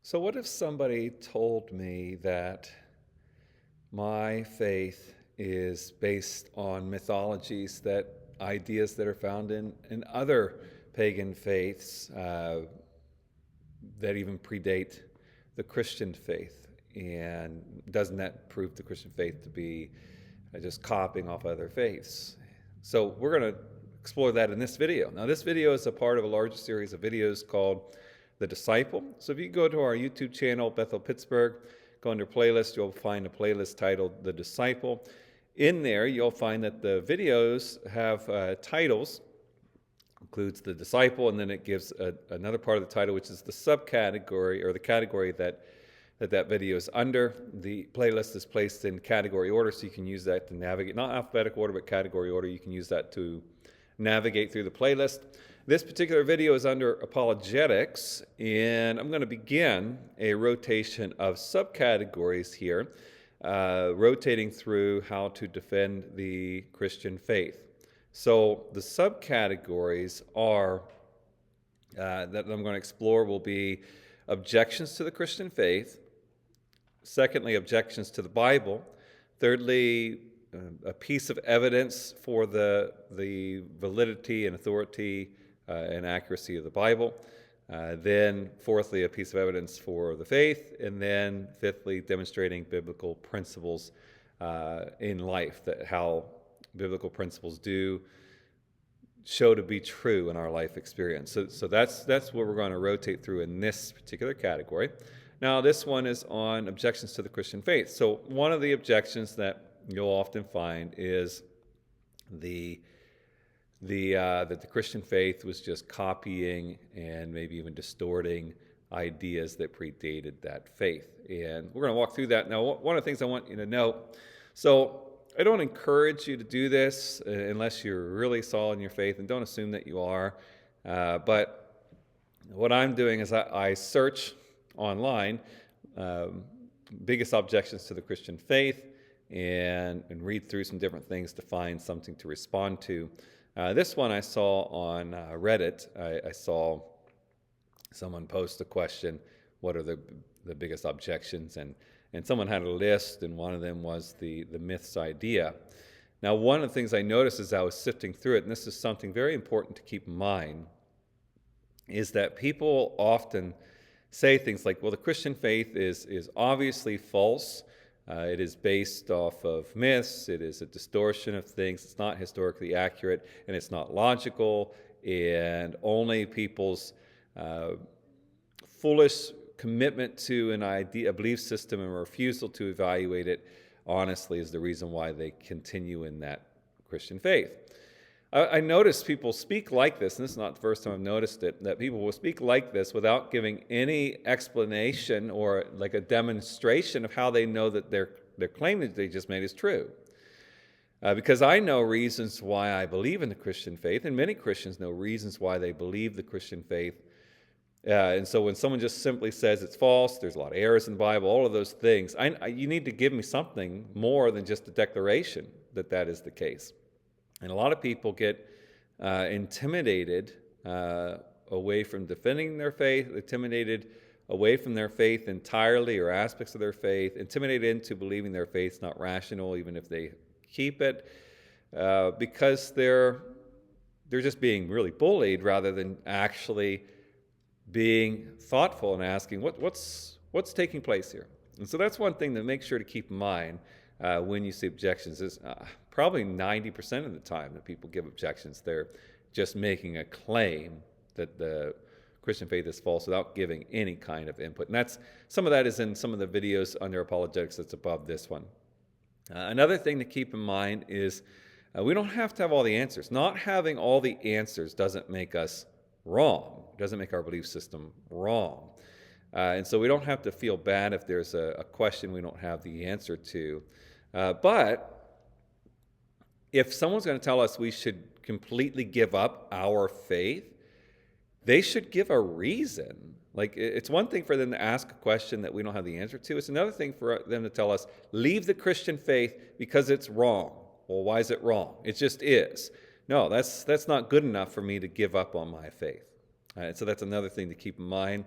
So, what if somebody told me that my faith is based on mythologies, that ideas that are found in other pagan faiths that even predate the Christian faith? And doesn't that prove the Christian faith to be just copying off other faiths? So, we're going to explore that in this video. Now, this video is a part of a larger series of videos called The Disciple. So if you go to our YouTube channel, Bethel Pittsburgh, go under playlist, you'll find a playlist titled The Disciple. In there, you'll find that the videos have titles, includes The Disciple, and then it gives another part of the title, which is the subcategory, or the category that video is under. The playlist is placed in category order, so you can use that to navigate, not alphabetical order, but category order. You can use that to navigate through the playlist. This particular video is under Apologetics, and I'm going to begin a rotation of subcategories here, rotating through how to defend the Christian faith. So the subcategories are that I'm going to explore will be objections to the Christian faith, secondly, objections to the Bible, thirdly, a piece of evidence for the validity and authority and accuracy of the Bible. Then, fourthly, a piece of evidence for the faith. And then, fifthly, demonstrating biblical principles in life, that how biblical principles do show to be true in our life experience. So that's what we're going to rotate through in this particular category. Now, this one is on objections to the Christian faith. So one of the objections that you'll often find is that the Christian faith was just copying and maybe even distorting ideas that predated that faith. And we're going to walk through that. Now, one of the things I want you to know, so I don't encourage you to do this unless you're really solid in your faith, and don't assume that you are. But what I'm doing is I search online biggest objections to the Christian faith, and read through some different things to find something to respond to. This one I saw on Reddit. I saw someone post a question, what are the biggest objections? And someone had a list, and one of them was the myths idea. Now, one of the things I noticed as I was sifting through it, and this is something very important to keep in mind, is that people often say things like, well, the Christian faith is obviously false. It is based off of myths. It is a distortion of things. It's not historically accurate, and it's not logical. And only people's foolish commitment to an idea, a belief system, and refusal to evaluate it honestly is the reason why they continue in that Christian faith. I notice people speak like this, and this is not the first time I've noticed it, that people will speak like this without giving any explanation or like a demonstration of how they know that their claim that they just made is true. Because I know reasons why I believe in the Christian faith, and many Christians know reasons why they believe the Christian faith. And so when someone just simply says it's false, there's a lot of errors in the Bible, all of those things, you need to give me something more than just a declaration that is the case. And a lot of people get intimidated away from defending their faith, intimidated away from their faith entirely or aspects of their faith, intimidated into believing their faith's not rational even if they keep it, because they're just being really bullied rather than actually being thoughtful and asking what's taking place here. And so that's one thing to make sure to keep in mind when you see objections is probably 90% of the time that people give objections, they're just making a claim that the Christian faith is false without giving any kind of input. And some of that is in some of the videos under Apologetics that's above this one. Another thing to keep in mind is we don't have to have all the answers. Not having all the answers doesn't make us wrong, doesn't make our belief system wrong. And so we don't have to feel bad if there's a question we don't have the answer to. But if someone's going to tell us we should completely give up our faith, they should give a reason. Like, it's one thing for them to ask a question that we don't have the answer to. It's another thing for them to tell us, leave the Christian faith because it's wrong. Well, why is it wrong? It just is. No, that's not good enough for me to give up on my faith. So that's another thing to keep in mind.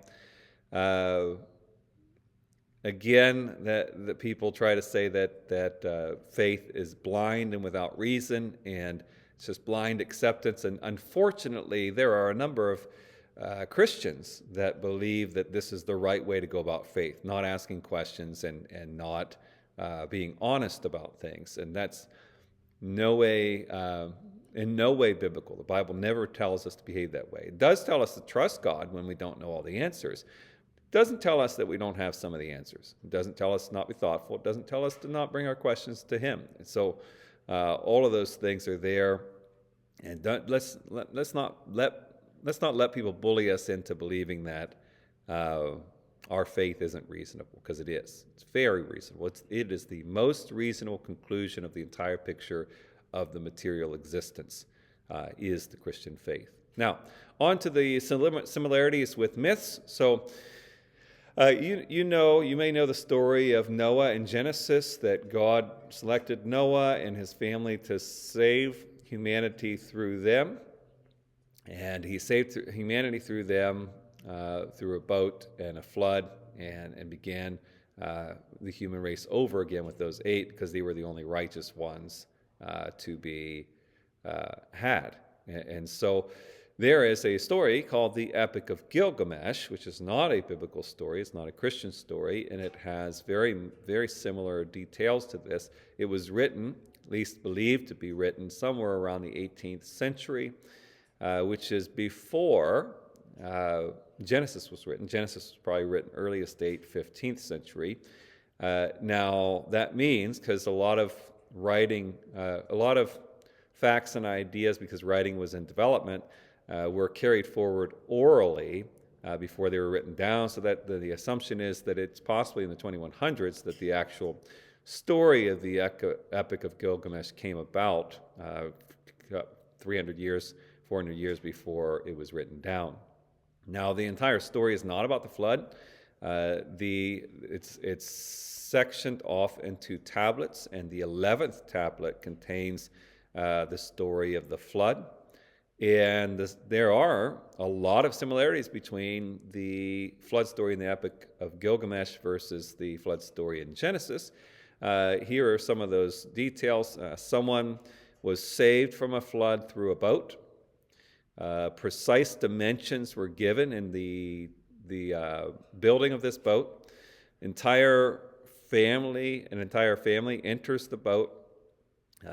Again, that people try to say that faith is blind and without reason, and it's just blind acceptance. And unfortunately, there are a number of Christians that believe that this is the right way to go about faith, not asking questions and not being honest about things. And that's in no way biblical. The Bible never tells us to behave that way. It does tell us to trust God when we don't know all the answers. It doesn't tell us that we don't have some of the answers. It doesn't tell us to not be thoughtful. It doesn't tell us to not bring our questions to Him. And so all of those things are there. And let's not let people bully us into believing that our faith isn't reasonable, because it is. It's very reasonable. It is the most reasonable conclusion of the entire picture of the material existence, is the Christian faith. Now, on to the similarities with myths. So, you may know the story of Noah in Genesis, that God selected Noah and his family to save humanity through them. And he saved humanity through them through a boat and a flood, and began the human race over again with those 8, because they were the only righteous ones to be had. And so there is a story called the Epic of Gilgamesh, which is not a biblical story. It's not a Christian story, and it has very, very similar details to this. It was written, at least believed to be written, somewhere around the 18th century, which is before Genesis was written. Genesis was probably written earliest date, 15th century. Now, that means, because a lot of writing, a lot of facts and ideas, because writing was in development, were carried forward orally before they were written down, so that the assumption is that it's possibly in the 2100s that the actual story of the Epic of Gilgamesh came about 300 years, 400 years before it was written down. Now, the entire story is not about the flood. It's sectioned off into tablets, and the 11th tablet contains the story of the flood. And there are a lot of similarities between the flood story in the Epic of Gilgamesh versus the flood story in Genesis. Here are some of those details. Someone was saved from a flood through a boat. Precise dimensions were given in the building of this boat. An entire family enters the boat.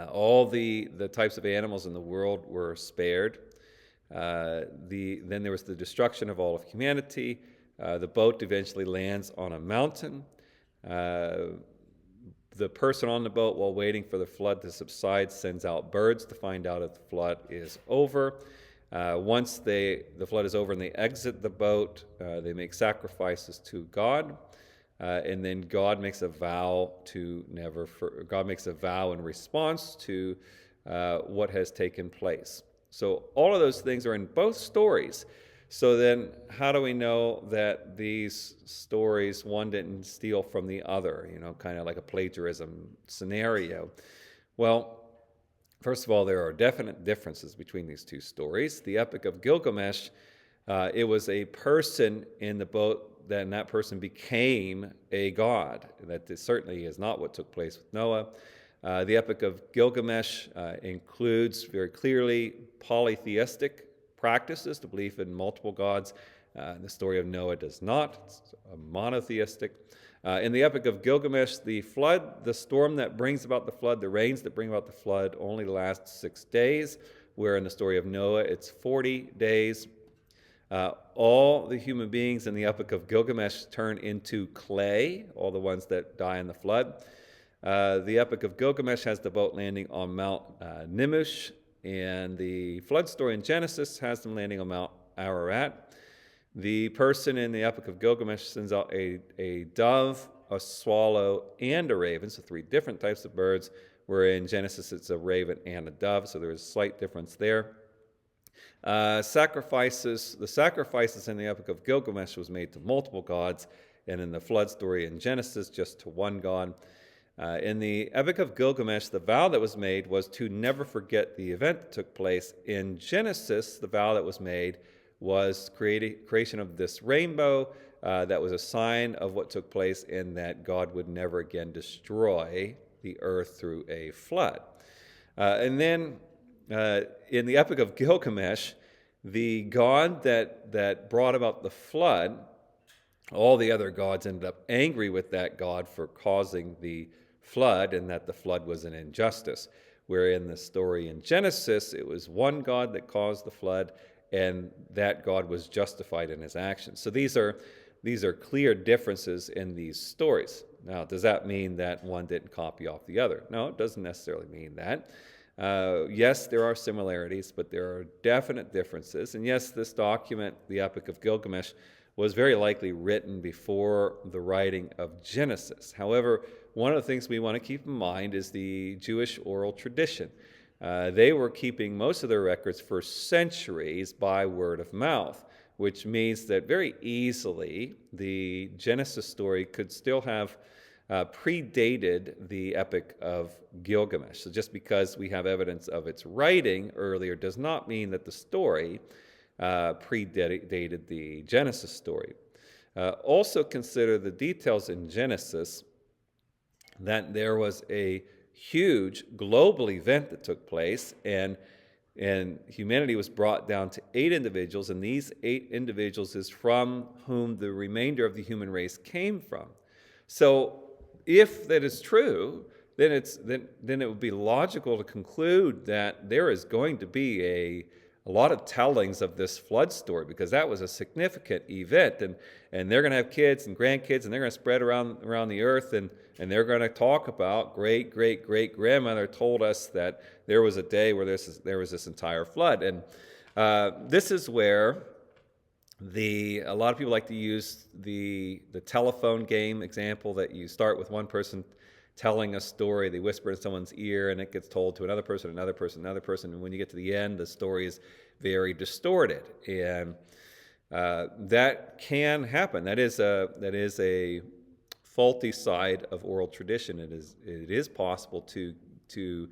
All the types of animals in the world were spared. Then there was the destruction of all of humanity. The boat eventually lands on a mountain. The person on the boat, while waiting for the flood to subside, sends out birds to find out if the flood is over. Once the flood is over and they exit the boat, they make sacrifices to God. And then God makes a vow in response to what has taken place. So all of those things are in both stories. So then how do we know that these stories, one didn't steal from the other, kind of like a plagiarism scenario? Well, first of all, there are definite differences between these two stories. The Epic of Gilgamesh, it was a person in the boat, then that person became a god. That certainly is not what took place with Noah. The Epic of Gilgamesh includes very clearly polytheistic practices, the belief in multiple gods. The story of Noah does not. It's monotheistic. In the Epic of Gilgamesh, the flood, the storm that brings about the flood, the rains that bring about the flood only last 6 days, where in the story of Noah it's 40 days. All the human beings in the Epic of Gilgamesh turn into clay, all the ones that die in the flood. The Epic of Gilgamesh has the boat landing on Mount Nimush, and the flood story in Genesis has them landing on Mount Ararat. The person in the Epic of Gilgamesh sends out a dove, a swallow, and a raven, so 3 different types of birds, where in Genesis it's a raven and a dove, so there's a slight difference there. The sacrifices in the Epic of Gilgamesh was made to multiple gods, and in the flood story in Genesis, just to one god. In the Epic of Gilgamesh, the vow that was made was to never forget the event that took place. In Genesis, the vow that was made was creation of this rainbow, that was a sign of what took place, and that God would never again destroy the earth through a flood. And then in the Epic of Gilgamesh, the god that brought about the flood, all the other gods ended up angry with that god for causing the flood, and that the flood was an injustice. Where in the story in Genesis, it was one God that caused the flood, and that God was justified in his actions. So these are clear differences in these stories. Now, does that mean that one didn't copy off the other? No, it doesn't necessarily mean that. Yes, there are similarities, but there are definite differences. And yes, this document, the Epic of Gilgamesh, was very likely written before the writing of Genesis. However, one of the things we want to keep in mind is the Jewish oral tradition. They were keeping most of their records for centuries by word of mouth, which means that very easily the Genesis story could still have predated the Epic of Gilgamesh. So just because we have evidence of its writing earlier does not mean that the story predated the Genesis story. Also consider the details in Genesis, that there was a huge global event that took place, and humanity was brought down to 8 individuals, and these 8 individuals is from whom the remainder of the human race came from. So if that is true, then it would be logical to conclude that there is going to be a lot of tellings of this flood story, because that was a significant event, and they're going to have kids and grandkids, and they're going to spread around the earth, and they're going to talk about great-great-great-grandmother told us that there was a day where there was this entire flood. And this is where a lot of people like to use the telephone game example, that you start with one person telling a story, they whisper in someone's ear, and it gets told to another person, and when you get to the end, the story is very distorted. And that can happen. That is a faulty side of oral tradition. It is possible to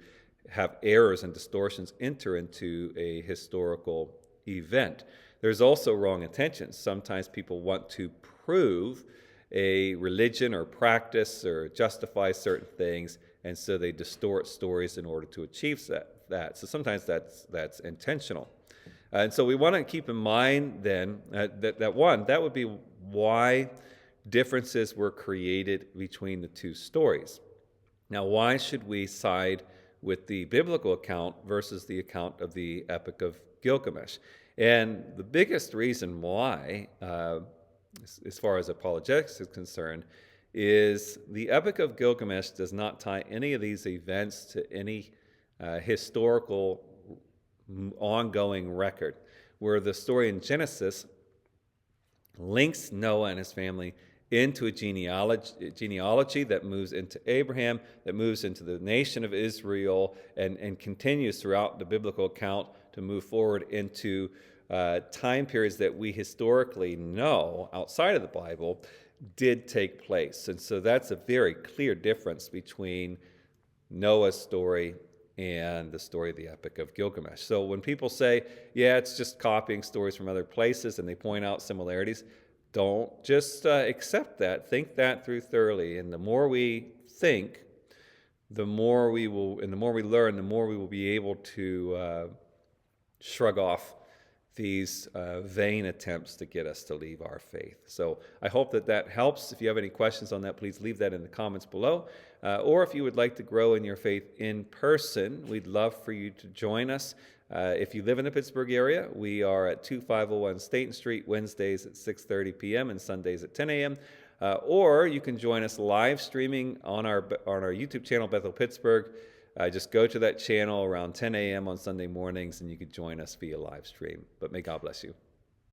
have errors and distortions enter into a historical event. There's also wrong intentions. Sometimes people want to prove a religion or practice or justify certain things, and so they distort stories in order to achieve that. So sometimes that's intentional. And so we want to keep in mind then that would be why differences were created between the two stories. Now, why should we side with the biblical account versus the account of the Epic of Gilgamesh? And the biggest reason why, as far as apologetics is concerned, is the Epic of Gilgamesh does not tie any of these events to any historical ongoing record, where the story in Genesis links Noah and his family into a genealogy that moves into Abraham, that moves into the nation of Israel, and continues throughout the biblical account to move forward into time periods that we historically know outside of the Bible did take place. And so that's a very clear difference between Noah's story and the story of the Epic of Gilgamesh. So when people say, yeah, it's just copying stories from other places, and they point out similarities, don't just accept that. Think that through thoroughly. And the more we think, the more we will, and the more we learn, the more we will be able to shrug off these vain attempts to get us to leave our faith. So I hope that helps. If you have any questions on that, please leave that in the comments below. Or if you would like to grow in your faith in person, we'd love for you to join us. If you live in the Pittsburgh area, we are at 2501 Staten Street, Wednesdays at 6:30 p.m. and Sundays at 10 a.m. Or you can join us live streaming on our YouTube channel, Bethel Pittsburgh. Just go to that channel around 10 a.m. on Sunday mornings, and you can join us via live stream. But may God bless you.